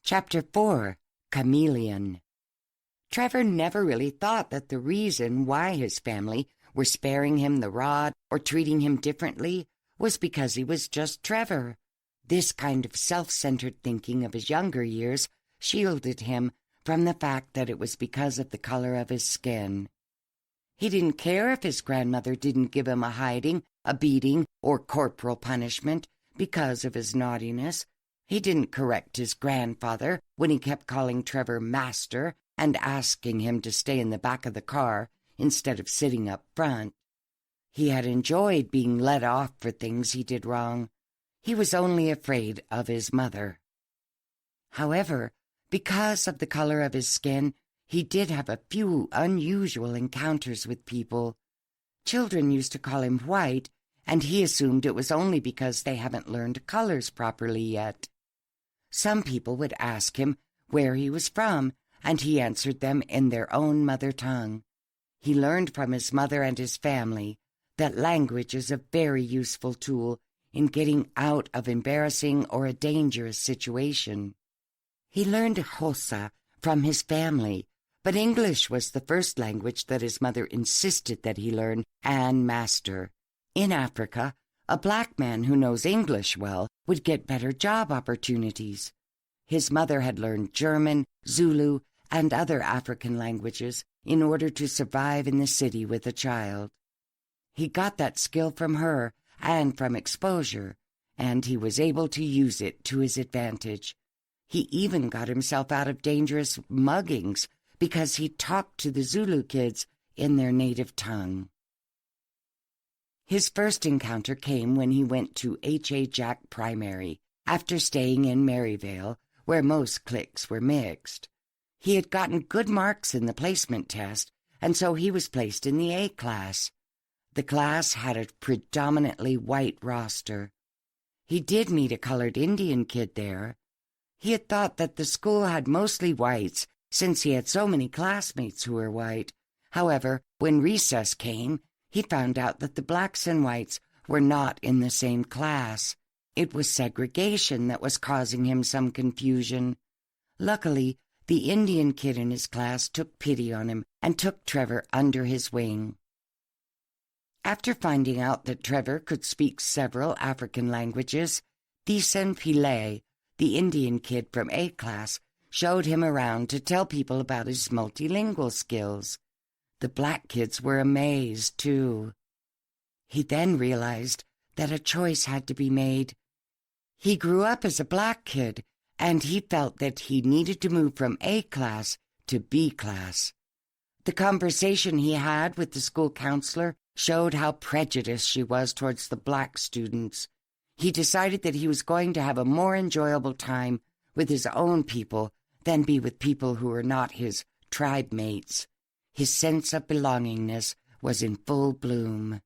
Chapter 4, Chameleon. Trevor never really thought that the reason why his family were sparing him the rod or treating him differently was because he was just Trevor. This kind of self-centered thinking of his younger years shielded him from the fact that it was because of the color of his skin. He didn't care if his grandmother didn't give him a hiding, a beating, or corporal punishment because of his naughtiness. He didn't correct his grandfather when he kept calling Trevor master and asking him to stay in the back of the car instead of sitting up front. He had enjoyed being let off for things he did wrong. He was only afraid of his mother. However, because of the color of his skin, he did have a few unusual encounters with people. Children used to call him white, and he assumed it was only because they haven't learned colors properly yet. Some people would ask him where he was from, and he answered them in their own mother tongue. He learned from his mother and his family that language is a very useful tool in getting out of embarrassing or a dangerous situation. He learned Xhosa from his family, but English was the first language that his mother insisted that he learn and master. In Africa, a black man who knows English well would get better job opportunities. His mother had learned German, Zulu, and other African languages in order to survive in the city with a child. He got that skill from her and from exposure, and he was able to use it to his advantage. He even got himself out of dangerous muggings because he talked to the Zulu kids in their native tongue. His first encounter came when he went to H.A. Jack Primary, after staying in Maryvale, where most cliques were mixed. He had gotten good marks in the placement test, and so he was placed in the A class. The class had a predominantly white roster. He did meet a colored Indian kid there. He had thought that the school had mostly whites, since he had so many classmates who were white. However, when recess came, he found out that the blacks and whites were not in the same class. It was segregation that was causing him some confusion. Luckily, the Indian kid in his class took pity on him and took Trevor under his wing. After finding out that Trevor could speak several African languages, Thiessen Pillay, the Indian kid from A class, showed him around to tell people about his multilingual skills. The black kids were amazed, too. He then realized that a choice had to be made. He grew up as a black kid, and he felt that he needed to move from A class to B class. The conversation he had with the school counselor showed how prejudiced she was towards the black students. He decided that he was going to have a more enjoyable time with his own people than be with people who were not his tribe mates. His sense of belongingness was in full bloom.